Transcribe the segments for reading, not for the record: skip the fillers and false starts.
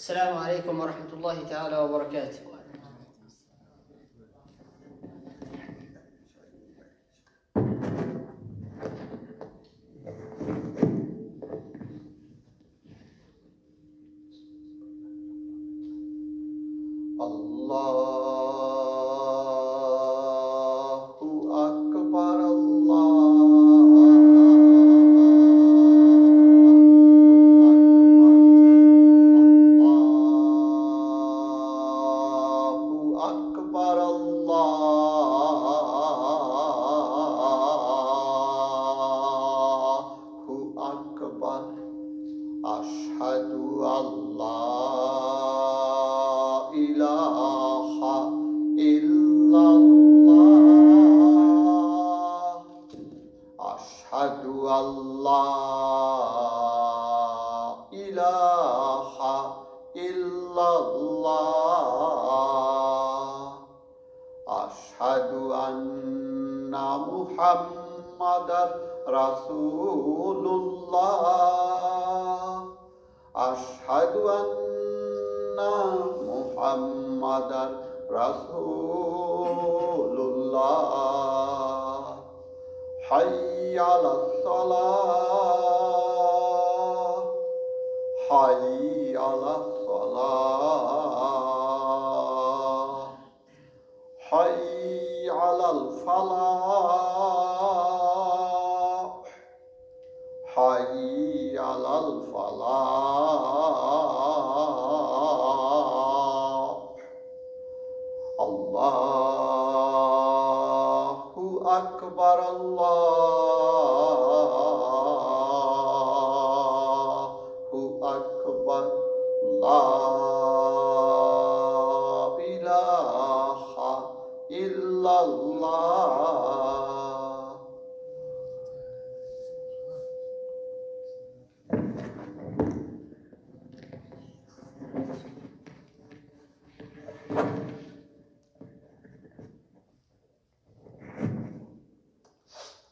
السلام عليكم ورحمة الله تعالى وبركاته.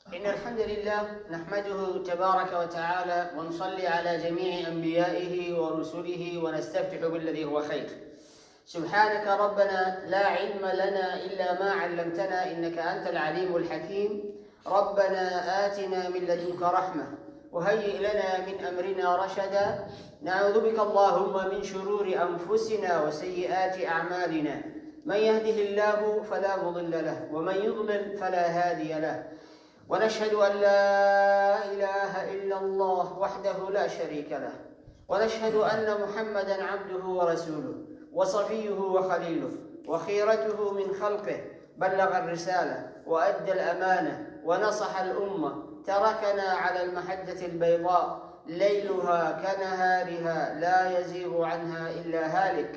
إن الحمد لله نحمده تبارك وتعالى ونصلي على جميع أنبيائه ورسله ونستفتح بالذي هو خير. سبحانك ربنا لا علم لنا إلا ما علمتنا إنك أنت العليم الحكيم. ربنا آتنا من لدنك رحمة وهيئ لنا من أمرنا رشدا. نعوذ بك اللهم من شرور أنفسنا وسيئات أعمالنا، من يهده الله فلا مضل له ومن يضلل فلا هادي له. ونشهد أن لا إله إلا الله وحده لا شريك له، ونشهد أن محمدًا عبده ورسوله وصفيه وخليله وخيرته من خلقه، بلغ الرسالة وأدى الأمانة ونصح الأمة، تركنا على المحجة البيضاء ليلها كنهارها لا يزيغ عنها إلا هالك.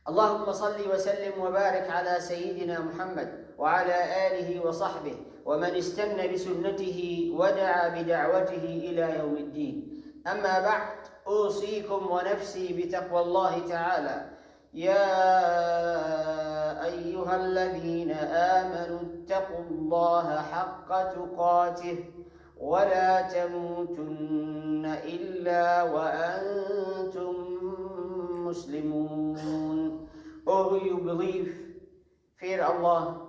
اللهم صل وسلم وبارك على سيدنا محمد وعلى آله وصحبه ومن استنى بسنته ودعا بدعوته إلى يوم الدين. أما بعد، أوصيكم ونفسي بتقوى الله تعالى. يا أيها الذين آمنوا اتقوا الله حق تقاته ولا تموتن إلا وأنتم مسلمون. Oh, you believe, fear Allah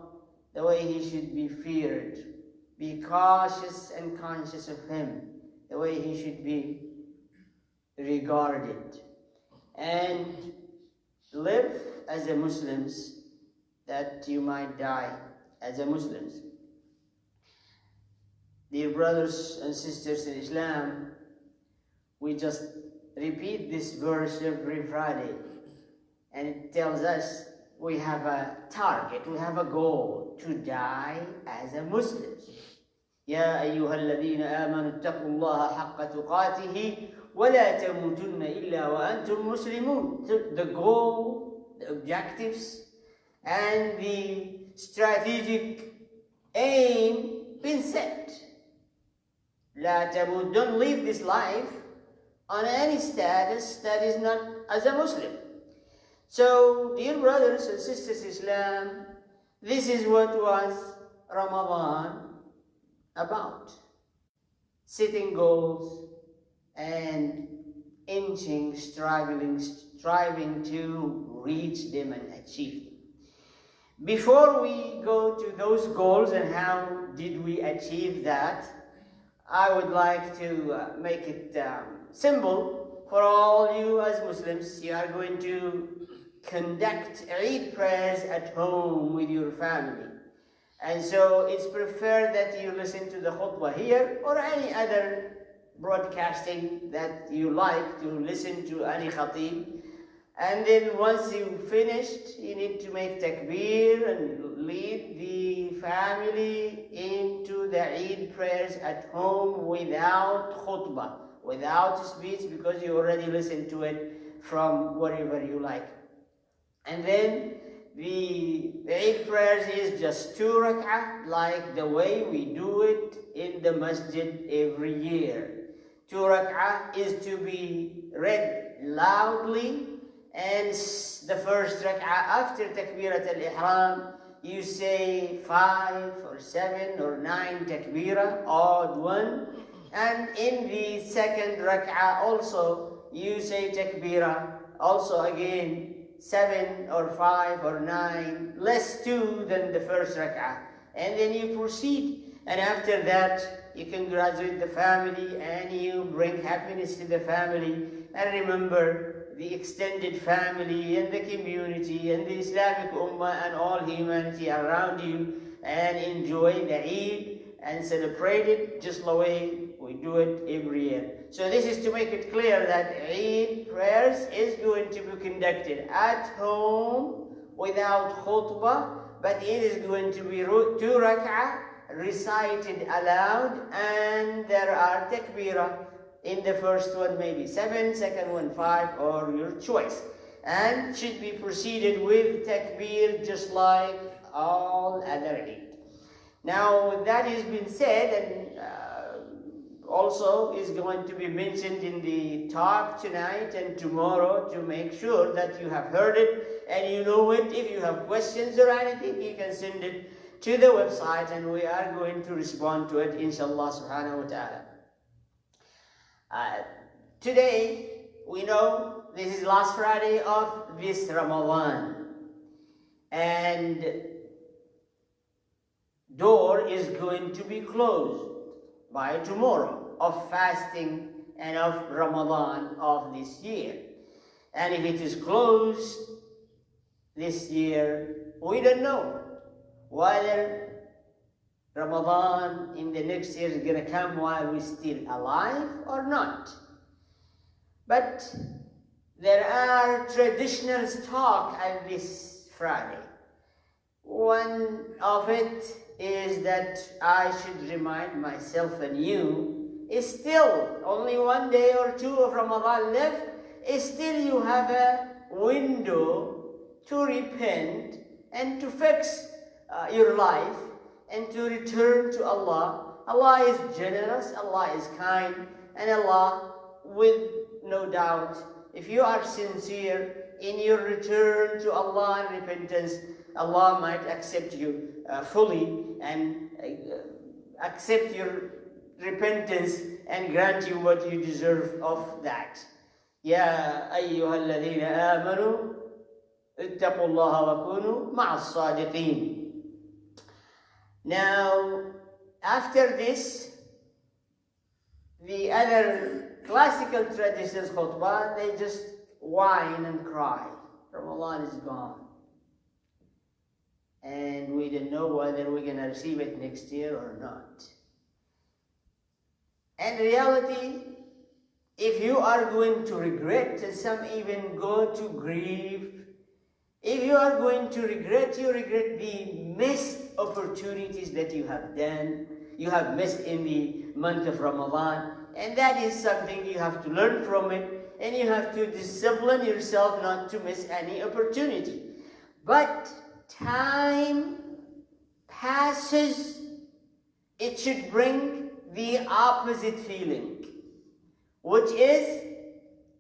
the way He should be feared. Be cautious and conscious of Him the way He should be regarded. And live as a Muslims, that you might die as a Muslims. Dear brothers and sisters in Islam, we just repeat this verse every Friday, and it tells us we have a target, we have a goal to die as a Muslim. يا أيها الذين آمنوا اتقوا الله حق تقاته ولا تموتن إلا وأنتم مسلمون. The goal, the objectives, and the strategic aim been set. لا تموت, don't live this life on any status that is not as a Muslim. So, dear brothers and sisters in Islam, this is what was Ramadan about. Setting goals and inching, striving to reach them and achieve them. Before we go to those goals and how did we achieve that, I would like to make it simple for all you as Muslims. You are going to conduct Eid prayers at home with your family. And so it's preferred that you listen to the khutbah here or any other broadcasting that you like to listen to any khatib. And then once you've finished, you need to make takbir and lead the family into the Eid prayers at home without khutbah, without speech, because you already listened to it from wherever you like. And then the Eid prayers is just 2 rak'ah, like the way we do it in the masjid every year. 2 rak'ah is to be read loudly, and the first rak'ah after takbirat al-ihram, you say 5 or 7 or 9 takbirah, odd one. And in the second rak'ah also, you say takbirah, also again 7 or 5 or 9, less 2 than the first rak'ah. And then you proceed. And after that, you congratulate the family and you bring happiness to the family. And remember the extended family and the community and the Islamic Ummah and all humanity around you, and enjoy the Eid and celebrate it just the way we do it every year. So this is to make it clear that Eid prayers is going to be conducted at home without khutbah, but it is going to be 2 rak'ah recited aloud, and there are takbirah. In the first one maybe 7, second one 5, or your choice. And should be proceeded with takbir just like all other Eid. Now that has been said, and also is going to be mentioned in the talk tonight and tomorrow, to make sure that you have heard it and you know it. If you have questions or anything, you can send it to the website and we are going to respond to it, inshallah subhanahu wa ta'ala. Today, we know this is last Friday of this Ramadan, and door is going to be closed by tomorrow of fasting and of Ramadan of this year. And if it is closed this year, we don't know whether Ramadan in the next year is going to come while we're still alive or not. But there are traditional talk on this Friday. One of it is that I should remind myself and you, is still only 1 day or 2 of Ramadan left, is still you have a window to repent and to fix your life and to return to Allah. Allah is generous, Allah is kind, and Allah, with no doubt, if you are sincere in your return to Allah and repentance, Allah might accept you fully and accept your repentance and grant you what you deserve of that. Ya ayyuhalladhina amanu ittaqullaha wa kunu ma'as sadiqin. Now, after this, the other classical traditions khutbah, they just whine and cry. Ramadan is gone. And we don't know whether we're going to receive it next year or not. And reality, if you are going to regret, and some even go to grieve, if you are going to regret, you regret the missed opportunities that you have done, you have missed in the month of Ramadan. And that is something you have to learn from it, and you have to discipline yourself not to miss any opportunity. But time passes, it should bring the opposite feeling, which is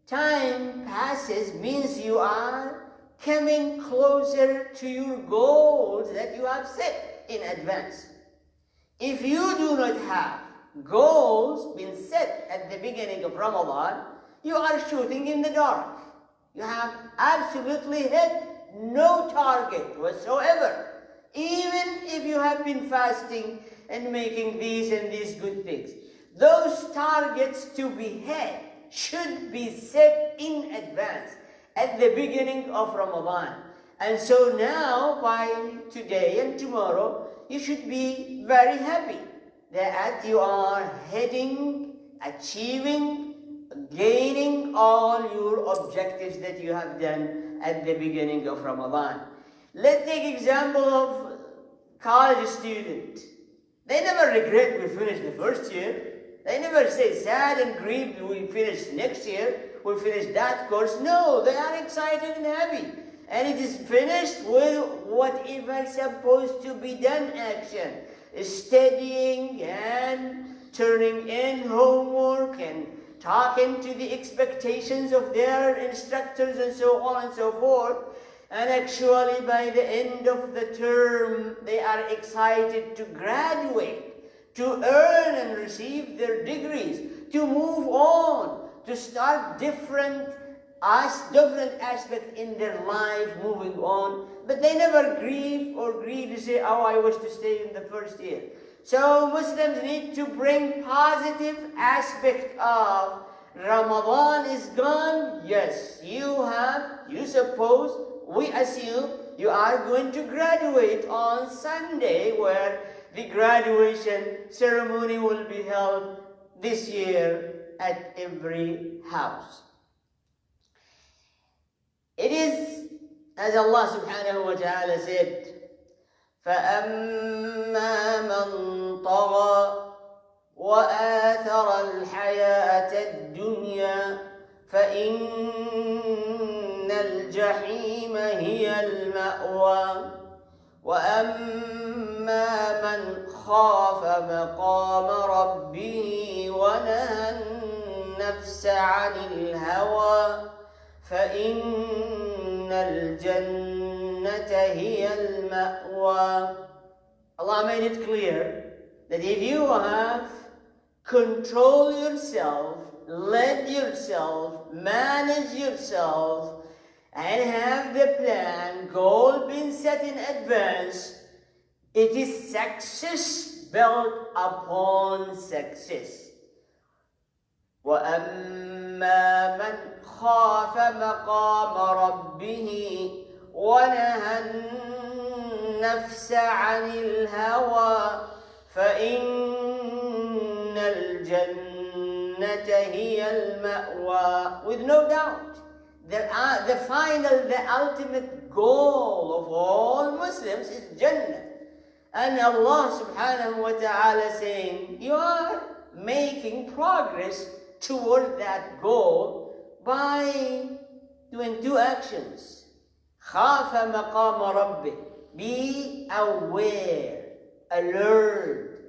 time passes means you are coming closer to your goals that you have set in advance. If you do not have goals been set at the beginning of Ramadan, You are shooting in the dark. You have absolutely hit no target whatsoever. Even if you have been fasting and making these and these good things. Those targets to be hit should be set in advance at the beginning of Ramadan. And so now, by today and tomorrow, you should be very happy that you are heading, achieving, gaining all your objectives that you have done at the beginning of Ramadan. Let's take example of college student. They never regret we finished the first year. They never say sad and grieved we finished next year, we finished that course. No, they are excited and happy. And it is finished with whatever supposed to be done action. Studying and turning in homework and talking to the expectations of their instructors and so on and so forth. And actually by the end of the term, they are excited to graduate, to earn and receive their degrees, to move on, to start different aspects in their life, moving on. But they never grieve or greed to say, oh, I wish to stay in the first year. So Muslims need to bring positive aspect of Ramadan is gone. Yes, you suppose, we assume you are going to graduate on Sunday, where the graduation ceremony will be held this year at every house. It is, as Allah subhanahu wa ta'ala said, فَأَمَّا مَنْ طَغَى وَآثَرَ الْحَيَاةَ الدُّنْيَا فَإِنَّ الْجَحِيمَ هِيَ الْمَأْوَى وَأَمَّا مَنْ خَافَ مَقَامَ رَبِّهِ وَنَهَى النَّفْسَ عَنِ الْهَوَى فَإِنَّ الْجَنَّةَ هِيَ الْمَأْوَى. Allah made it clear that if you have controlled yourself, led yourself, managed yourself, and have the plan, goal been set in advance, it is success built upon success. وَأَمَّا مَنْ خَافَ مَقَامَ رَبِّهِ وَنَهَى النَّفْسَ عَنِ الْهَوَى فَإِنَّ الْجَنَّةَ هِيَ الْمَأْوَى. With no doubt, the ultimate goal of all Muslims is Jannah. And Allah subhanahu wa ta'ala saying, you are making progress toward that goal by doing two actions. خَافَ مَقَامَ رَبِّهِ. Be aware, alert,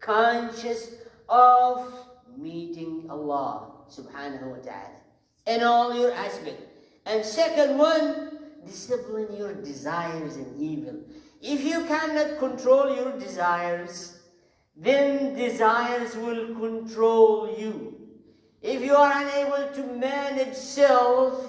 conscious of meeting Allah subhanahu wa ta'ala in all your aspects. And second one, discipline your desires and evil. If you cannot control your desires, then desires will control you. If you are unable to manage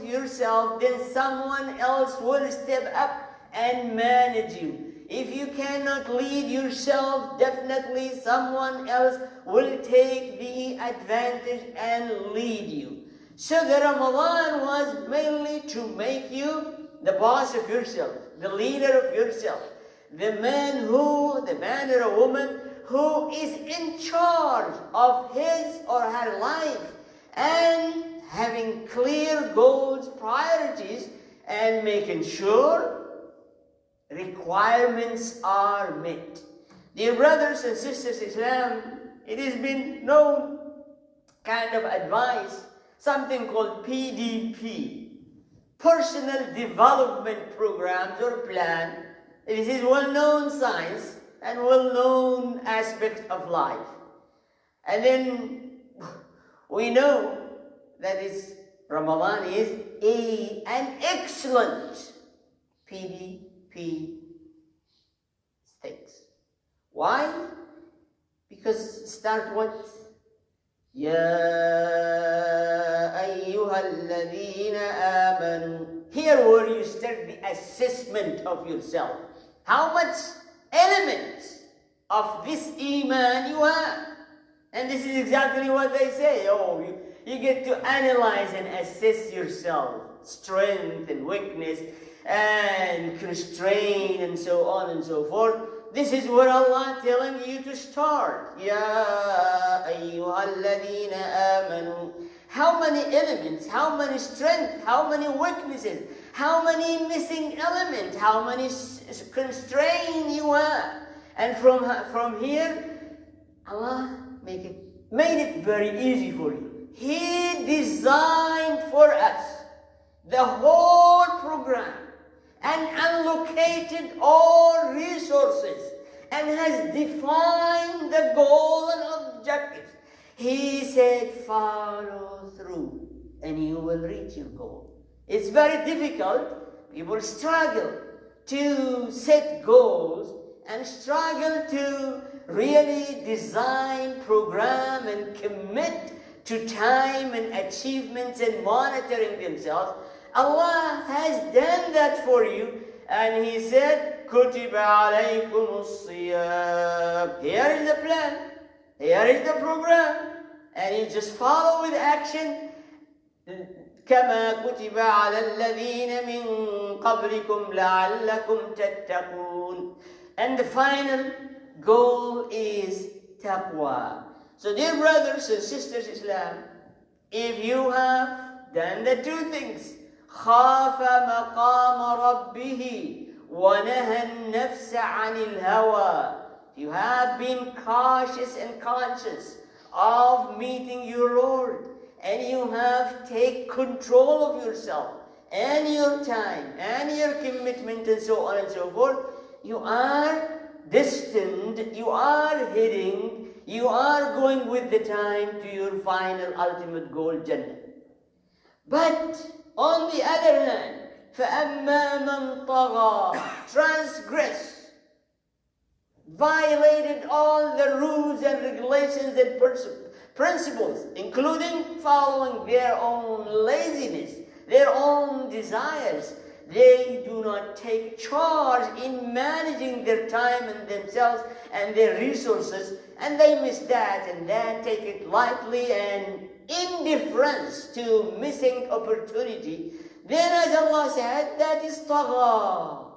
yourself, then someone else will step up and manage you. If you cannot lead yourself, definitely someone else will take the advantage and lead you. So the Ramadan was mainly to make you the boss of yourself, the leader of yourself, the man or a woman who is in charge of his or her life and having clear goals, priorities, and making sure requirements are met. Dear brothers and sisters in Islam, it has been known kind of advice, something called PDP, Personal Development Programs or Plan. It is well-known science and well-known aspect of life. And then we know that Ramadan is an excellent PDP stakes. Why? Because start what? يا أيها الذين آمنوا. Here where you start the assessment of yourself. How much elements of this iman you have. And this is exactly what they say. Oh, you get to analyze and assess yourself. Strength and weakness and constraint and so on and so forth. This is where Allah telling you to start. Ya ayyuhalladhina amanu. How many elements, how many strength, how many weaknesses, how many missing elements, how many constraints you have. And from here, Allah made it very easy for you. He designed for us the whole program and allocated all resources and has defined the goal and objectives. He said, follow through and you will reach your goal. It's very difficult. People struggle to set goals and struggle to really design, program, and commit to time and achievements and monitoring themselves. Allah has done that for you, and He said, كُتِبَ عَلَيْكُمُ الصِّيَامُ. Here is the plan, here is the program, and you just follow with action. كَمَا كُتِبَ عَلَى الَّذِينَ مِن قَبْلِكُمْ لَعَلَّكُمْ تَتَّقُونَ. And the final goal is taqwa. So dear brothers and sisters Islam, if you have done the two things, خَافَ مَقَامَ رَبِّهِ وَنَهَى النَّفْسَ عَنِ الْهَوَى. You have been cautious and conscious of meeting your Lord, and you have take control of yourself and your time and your commitment and so on and so forth, you are destined, you are heading, you are going with the time to your final ultimate goal, Jannah. But on the other hand, فَأَمَّا مَنْ طَغَى, transgress, violated all the rules and regulations and principles, including following their own laziness, their own desires. They do not take charge in managing their time and themselves and their resources, and they miss that and that, take it lightly and indifference to missing opportunity. Then as Allah said, that is tagha.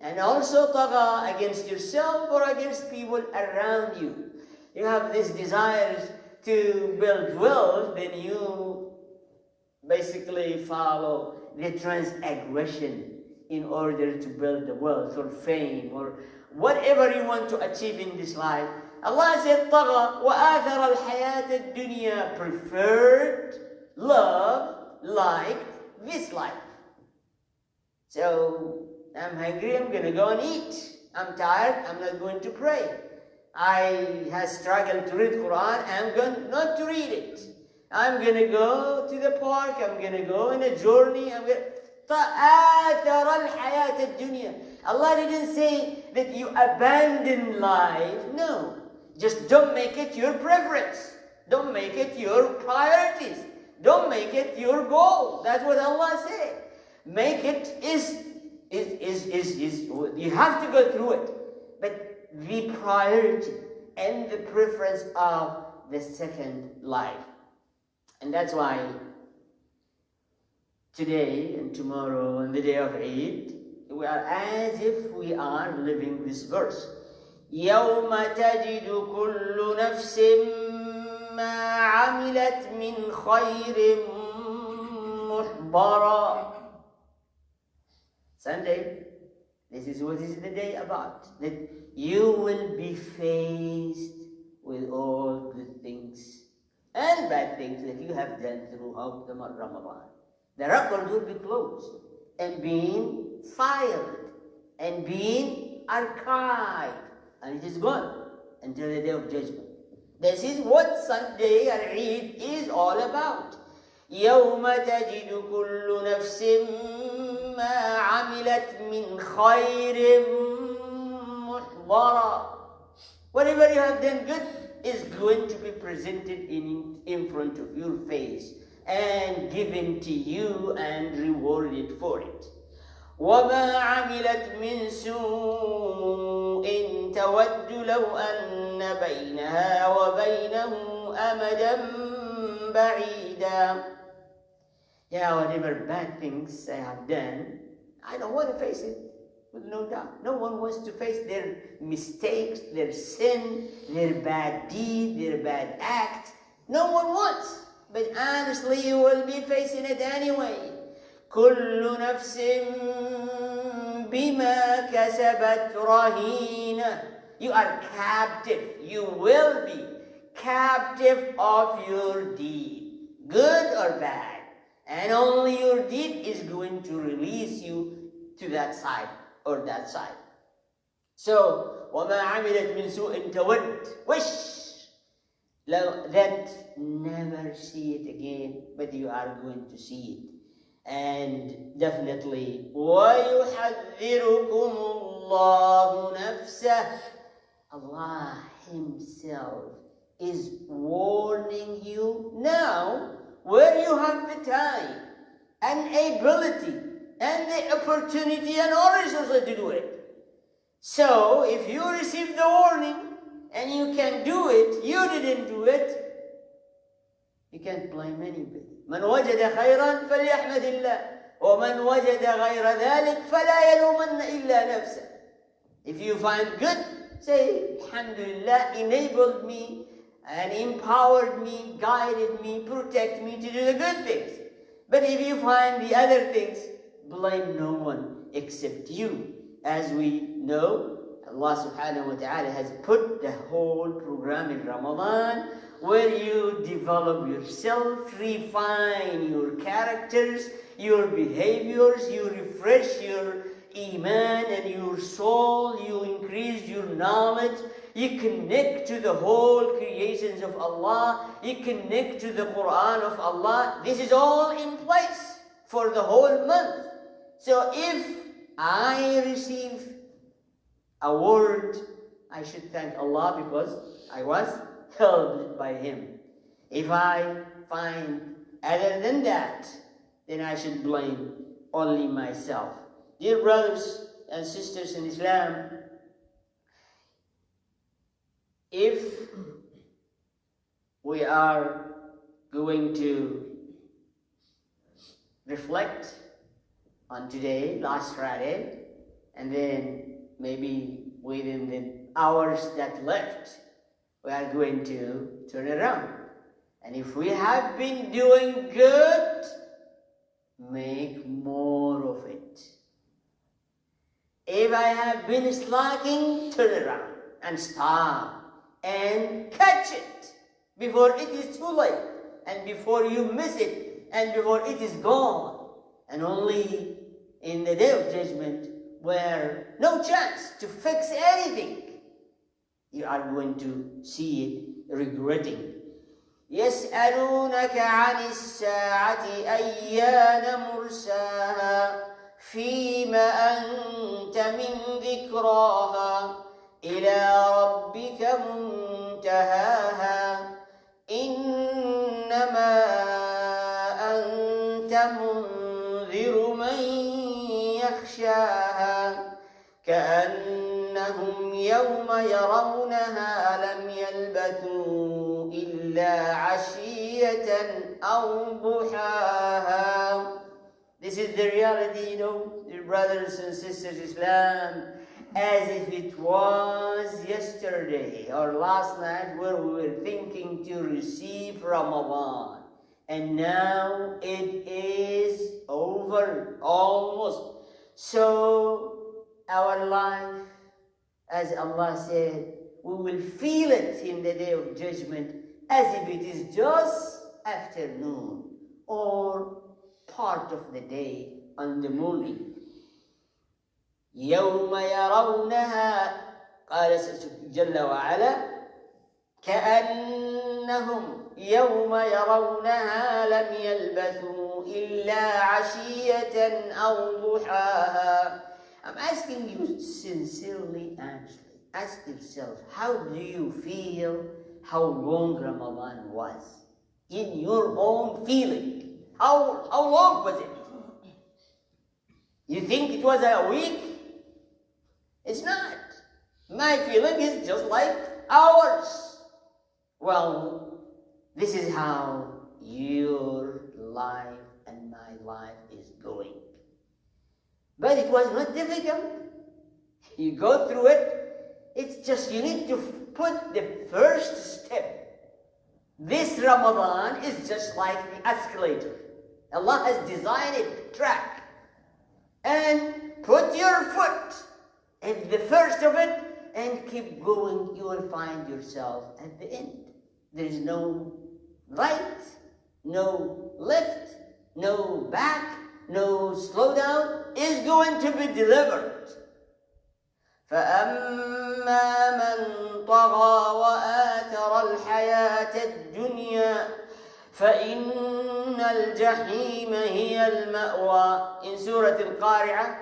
And also tagha against yourself or against people around you. You have these desires to build wealth, then you basically follow the transaggression in order to build the wealth or fame or whatever you want to achieve in this life. Allah said, طَغَى وَآثَرَ الْحَيَاةَ الدُّنْيَا, preferred, loved, liked this life. So, I'm hungry, I'm going to go and eat. I'm tired, I'm not going to pray. I have struggled to read Quran, I'm going not to read it. I'm going to go to the park, I'm going to go on a journey, فَآثَرَ الْحَيَاةَ الدُّنْيَا. Allah didn't say that you abandon life, no. Just don't make it your preference. Don't make it your priorities. Don't make it your goal. That's what Allah said. Make it you have to go through it. But the priority and the preference of the second life. And that's why today and tomorrow and the day of Eid, we are as if we are living this verse. يَوْمَ تَجِدُ كُلُّ نَفْسٍ مَا عَمِلَتْ مِنْ خَيْرٍ مُحْضَرًا. Sunday, this is what is the day about. That you will be faced with all good things and bad things that you have done throughout the month of Ramadan. The record will be closed and being filed and being archived, and it is gone until the day of judgment. This is what Sunday and Eid is all about. يَوْمَ تَجِدُ كُلُّ نَفْسٍ مَا عَمِلَتْ مِنْ خَيْرٍ مُحْضَرًا. Whatever you have done good, is going to be presented in front of your face and given to you and rewarded for it. وَمَا عَمِلَتْ مِنْ سُوءٍ تَوَدُّ لَوْ أَنَّ بَيْنَهَا وَبَيْنَهُ أَمَدًا بَعِيدًا. Yeah, whatever bad things I have done, I don't want to face it, with no doubt. No one wants to face their mistakes, their sin, their bad deed, their bad act. No one wants. But honestly, you will be facing it anyway. كل نفس بما كسبت رهينة. You are captive. You will be captive of your deed, good or bad. And only your deed is going to release you to that side or that side. So, وَمَا عَمِلَتْ مِنْ سُوءٍ تَوَدْ. Wish that never see it again, but you are going to see it. And definitely, وَيُحَذِّرُكُمُ اللَّهُ نَفْسَهُ. Allah Himself is warning you now, where you have the time and ability and the opportunity and all resources to do it. So, if you receive the warning and you can do it, you didn't do it, you can't blame anybody. من وجد خيرا فليحمد الله ومن وجد غير ذلك فلا يلومن إلا نفسه. If you find good, say Alhamdulillah, enabled me and empowered me, guided me, protect me to do the good things. But if you find the other things, blame no one except you. As we know, Allah subhanahu wa ta'ala has put the whole program in Ramadan, where you develop yourself, refine your characters, your behaviors, you refresh your iman and your soul, you increase your knowledge, you connect to the whole creations of Allah, you connect to the Quran of Allah. This is all in place for the whole month. So if I receive a word, I should thank Allah because I was helped by Him. If I find other than that, then I should blame only myself. Dear brothers and sisters in Islam, if we are going to reflect on today, last Friday, and then maybe within the hours that left, we are going to turn around. And if we have been doing good, make more of it. If I have been slacking, turn around and stop and catch it before it is too late and before you miss it and before it is gone. And only in the day of judgment, where no chance to fix anything, you are going to see it regretting. يسألونك عن الساعة أيان مرساها فيما أنت من ذكراها إلى ربك منتهاها إنما أنت منذر من يخشاها كأنهم يوم يرونها لم يلبثوا إلا عشية أو ضحاها. This is the reality, dear brothers and sisters in Islam, as if it was yesterday or last night where we were thinking to receive Ramadan. And now it is over, almost. So our life, as Allah said, we will feel it in the day of judgment as if it is just afternoon or part of the day on the morning. يوم يرونها قال جل وعلا كأنهم يوم يرونها لم يلبثوا إلا عشية أو ضحاها. I'm asking you sincerely, honestly, ask yourself, how do you feel how long Ramadan was. In your own feeling, how long was it? You think it was a week? It's not. My feeling is just like hours. Well, this is how your life and my life is going. But it was not difficult. You go through it. It's just you need to put the first step. This Ramadan is just like the escalator. Allah has designed a track. And put your foot at the first of it and keep going. You will find yourself at the end. There is no right, no left, no back, no slowdown. Is going to be delivered. فَأَمَّا مَنْ طَغَى وَآثَرَ الْحَيَاةَ الدُّنْيَا فَإِنَّ الْجَحِيمَ هِيَ الْمَأْوَى. In Surah Al-Qari'ah,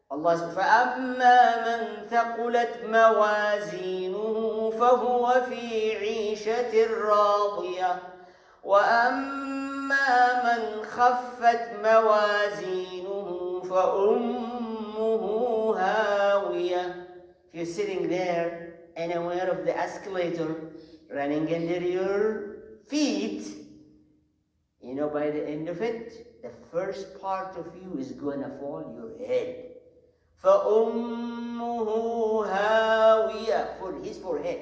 Allah says, فَأَمَّا مَنْ ثَقُلَتْ مَوَازِينُهُ فَهُوَ فِي عِيشَةٍ رَاضِيَةٍ وَأَمَّا مَنْ خَفَّتْ مَوَازِينُهُ فَأُمُّهُ هَاوِيَةٌ. If you're sitting there and aware of the escalator running under your feet, you know, by the end of it, the first part of you is going to fall your head. فَأُمُّهُ هَاوِيَةٌ, for his forehead.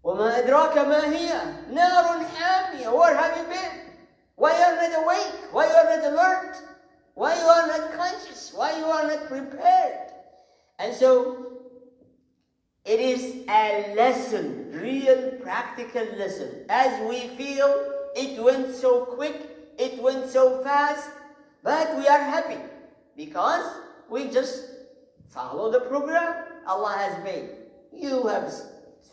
وَمَا أَدْرَاكَ مَا هِيَ نَارٌ حَامِيَةٌ. Where have you been? Why you are not awake? Why you are not alert? Why you are not conscious? Why you are not prepared? And so, it is a lesson, real practical lesson. As we feel it went so quick, it went so fast, but we are happy because we just follow the program Allah has made. You have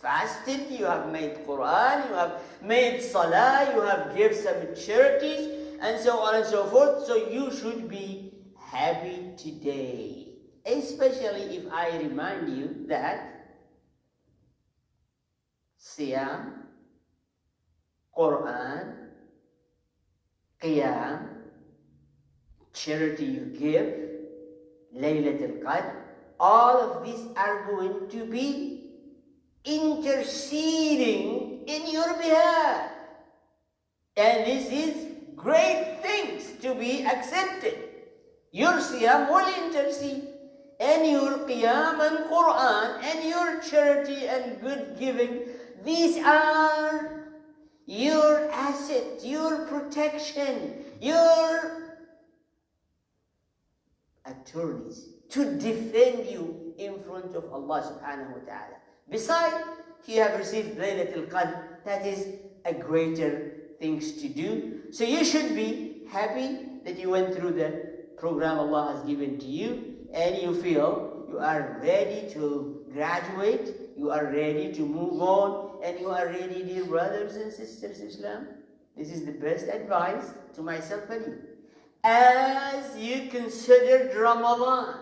fasted, you have made Quran, you have made Salah, you have given some charities, and so on and so forth. So you should be happy today. Especially if I remind you that Siyam, Quran, Qiyam, charity you give, Laylatul Qadr, all of these are going to be interceding in your behalf. And this is great things to be accepted. Your Siyam will intercede, and your Qiyam and Quran, and your charity and good giving, these are your asset, your protection, your attorneys to defend you in front of Allah subhanahu wa ta'ala. Besides, if you have received Laylatul Qadr, that is a greater things to do. So you should be happy that you went through the program Allah has given to you, and you feel you are ready to graduate, you are ready to move on, and you are ready, dear brothers and sisters, Islam. This is the best advice to myself and you. As you considered Ramadan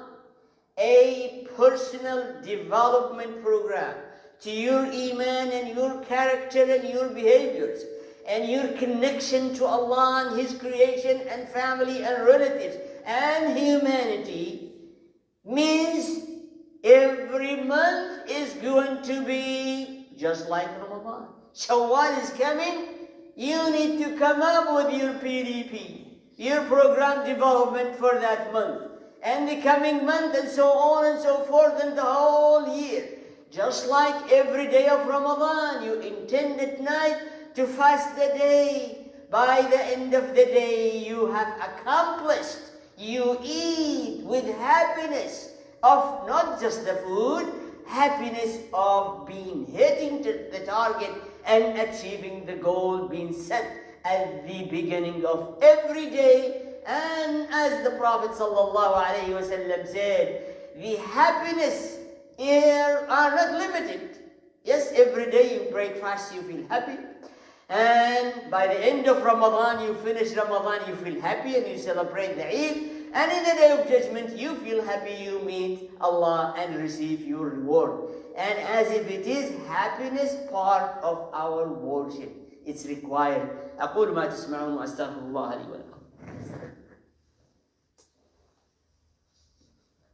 a personal development program to your iman and your character and your behaviors and your connection to Allah and His creation and family and relatives and humanity, means every month is going to be just like Ramadan. Shawwal is coming. You need to come up with your PDP, your program development for that month, and the coming month, and so on and so forth, and the whole year. Just like every day of Ramadan, you intend at night to fast the day. By the end of the day, you have accomplished. You eat with happiness of not just the food, happiness of hitting the target and achieving the goal being set at the beginning of every day. And as the Prophet ﷺ said, the happiness here are not limited. Yes, every day you break fast, you feel happy. And by the end of Ramadan, you finish Ramadan, you feel happy and you celebrate the Eid. And in the Day of Judgment, you feel happy, you meet Allah and receive your reward. and as if it is happiness part of our worship. It's required. أقول ما تسمعون وأستغفر الله لي ولكم.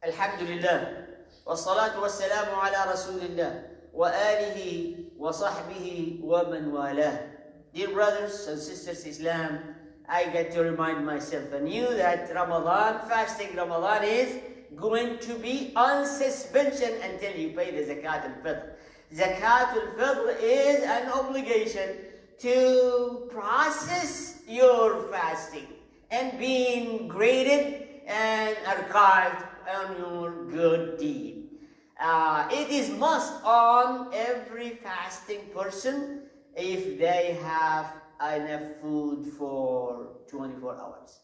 الحمد لله والصلاة والسلام على رسول الله وآله وصحبه ومن والاه. Dear brothers and sisters Islam, I get to remind myself anew that fasting Ramadan is going to be on suspension until you pay the Zakat al-Fitr. Zakat al-Fitr is an obligation to process your fasting and being graded and archived on your good deed. It is must on every fasting person if they have enough food for 24 hours.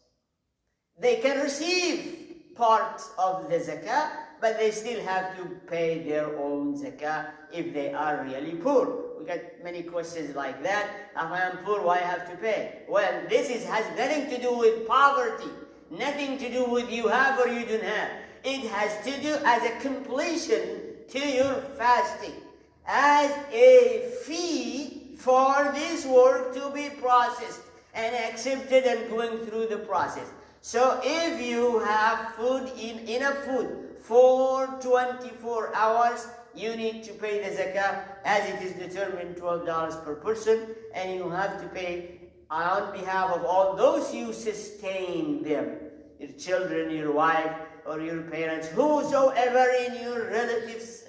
They can receive part of the zakah, but they still have to pay their own zakah if they are really poor. We get many questions like that. If I am poor, why I have to pay? Well, this has nothing to do with poverty, nothing to do with you have or you don't have. It has to do as a completion to your fasting, as a fee for this work to be processed and accepted and going through the process. So if you have enough food for 24 hours, you need to pay the zakah as it is determined $12 per person, and you have to pay on behalf of all those you sustain them, your children, your wife, or your parents, whosoever in your relatives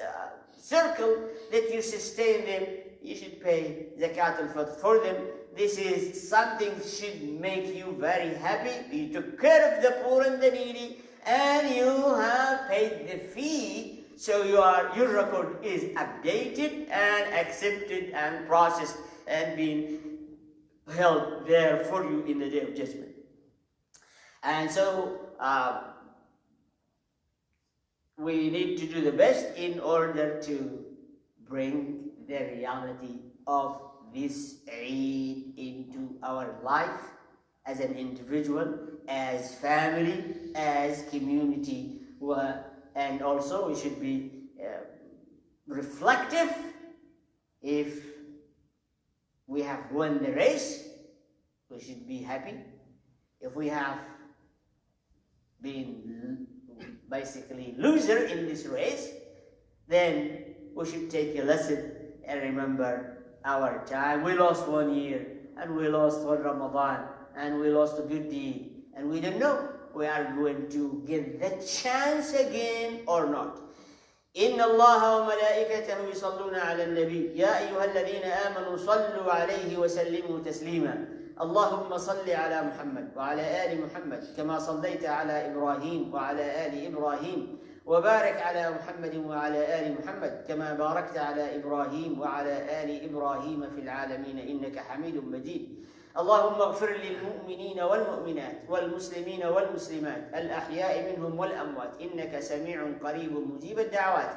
circle that you sustain them, you should pay zakat al-fitr for them. This is something should make you very happy. You took care of the poor and the needy, and you have paid the fee, so your record is updated and accepted and processed and being held there for you in the day of judgment. And so we need to do the best in order to bring the reality of this Eid into our life as an individual, as family, as community, and also we should be reflective. If we have won the race, we should be happy. If we have been basically loser in this race, then we should take a lesson and remember our time. We lost 1 year, and we lost 1 Ramadan, and we lost a good deed, and we don't know we are going to get the chance again or not. إن الله وملائكته يصلون على النبي يا أيها الذين آمنوا صلوا عليه وسلموا تسليما اللهم صل على محمد وعلى آل محمد كما صليت على إبراهيم وعلى آل إبراهيم وبارك على محمد وعلى آل محمد كما باركت على إبراهيم وعلى آل إبراهيم في العالمين إنك حميد مجيد. اللهم اغفر للمؤمنين والمؤمنات والمسلمين والمسلمات الأحياء منهم والأموات إنك سميع قريب مجيب الدعوات.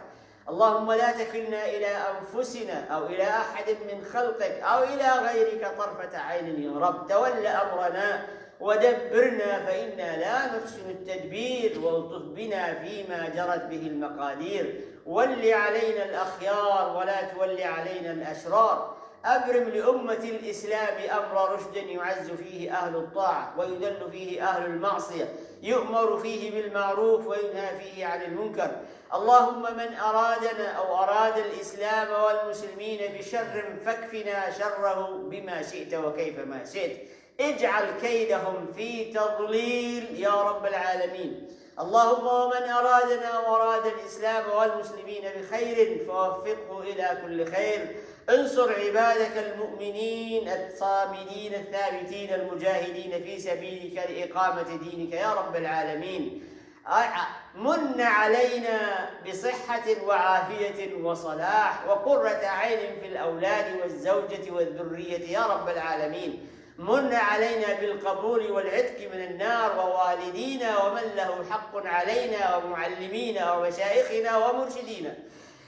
اللهم لا تكلنا إلى أنفسنا أو إلى أحد من خلقك أو إلى غيرك طرفة عين يا رب. تول أمرنا ودبرنا فإنا لا نحسن التدبير والطف بنا فيما جرت به المقادير. ول علينا الأخيار ولا تول علينا الأشرار. أبرم لأمة الإسلام أمر رشد يعز فيه أهل الطاعة ويذل فيه أهل المعصية يؤمر فيه بالمعروف وينهى فيه عن المنكر. اللهم من أرادنا أو أراد الإسلام والمسلمين بشر فاكفنا شره بما شئت وكيف ما شئت. اجعل كيدهم في تضليل يا رب العالمين. اللهم ومن أرادنا وأراد الإسلام والمسلمين بخير فوفقه إلى كل خير. انصر عبادك المؤمنين الصامدين الثابتين المجاهدين في سبيلك لإقامة دينك يا رب العالمين. من علينا بصحة وعافية وصلاح وقرة عين في الأولاد والزوجة والذرية يا رب العالمين. من علينا بالقبول والعتق من النار ووالدينا ومن له حق علينا ومعلمينا ومشايخنا ومرشدينا.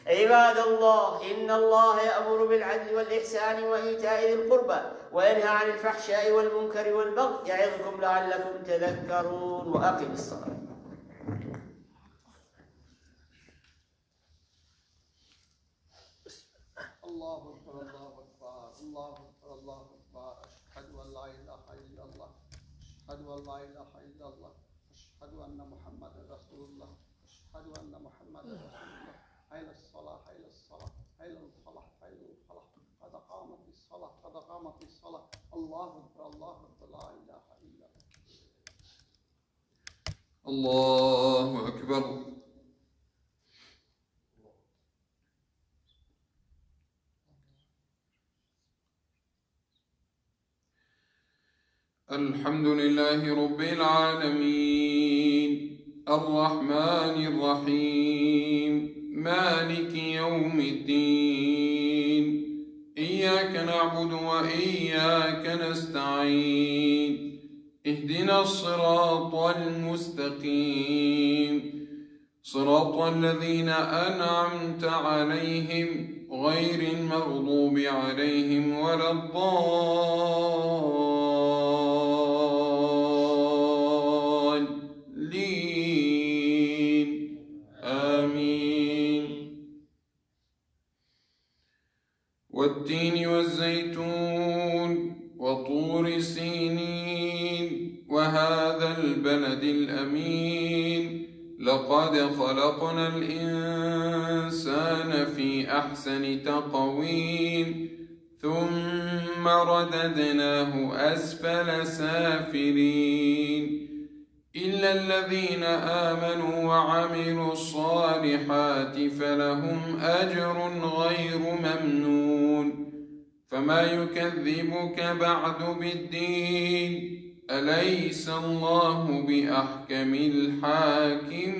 عباد الله إن الله يأمر بالعدل والإحسان وإيتاء ذي القربى وينهى عن الفحشاء والمنكر والبغي يعظكم لعلكم تذكرون. وأقم الصلاة. الله أكبر الله أكبر الله أكبر الله أكبر أشهد أن لا إله إلا الله أشهد أن لا إله إلا الله أشهد أن محمدا رسول الله أشهد أن محمدا رسول الله أين الصلاة أين الصلاة أين الفلاح أين الفلاح قد قامت الصلاة قد قامت الصلاة الله أكبر الله أكبر لا إله إلا الله الله أكبر. الحمد لله رب العالمين الرحمن الرحيم مالك يوم الدين إياك نعبد وإياك نستعين اهدنا الصراط المستقيم صراط الذين أنعمت عليهم غير المغضوب عليهم ولا الضالين آمين. والتين والزيتون وطور سينين وهذا البلد الأمين لقد خلقنا الإنسان في أحسن تقويم ثم رددناه أسفل سافلين إلا الذين آمنوا وعملوا الصالحات فلهم أجر غير ممنون. فما يكذبك بعد بالدين أليس الله بأحكم الحاكمين.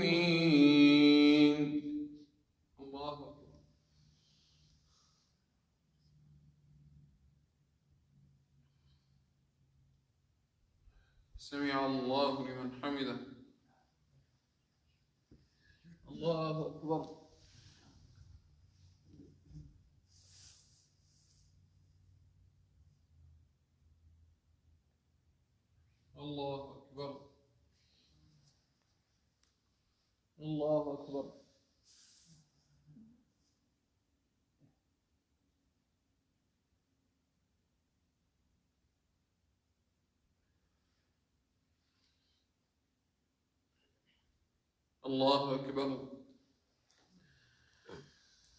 الله أكبر. سمع الله لمن حمده. الله أكبر. الله أكبر. الله أكبر. الله أكبر.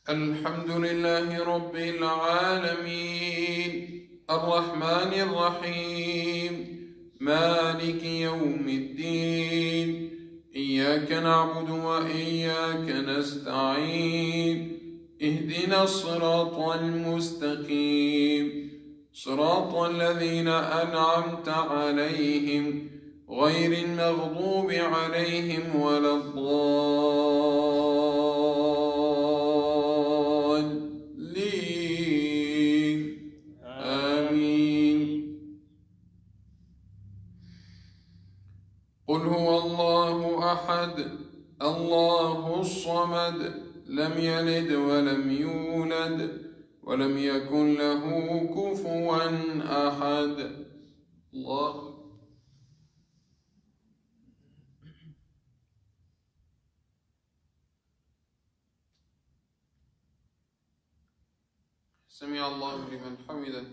الحمد لله رب العالمين الرحمن الرحيم مالك يوم الدين إياك نعبد وإياك نستعين اهدنا الصراط المستقيم صراط الذين أنعمت عليهم غير المغضوب عليهم ولا الضالين آمين. قل هو الله أحد الله الصمد لم يلد ولم يولد ولم يكن له كفوا أحد. الله. سمع الله لمن حمده.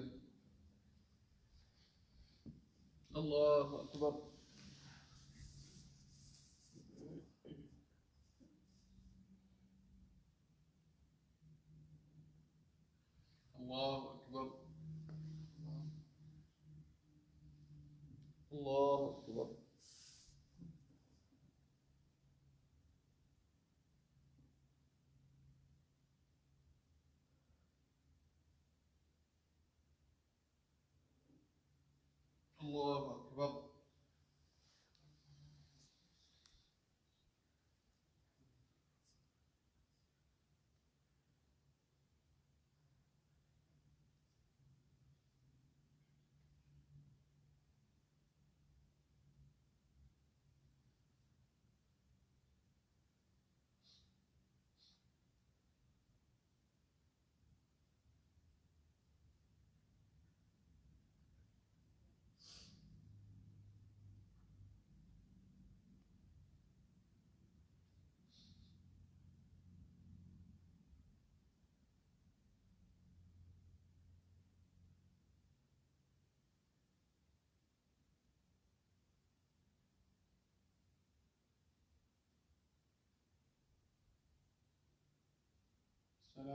الله أكبر. الله أكبر. الله أكبر. الله أكبر.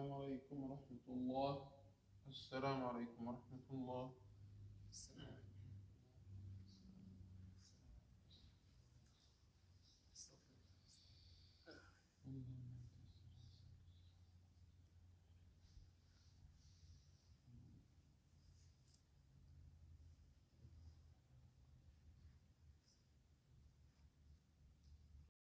السلام عليكم ورحمة الله. السلام عليكم ورحمة الله. السلام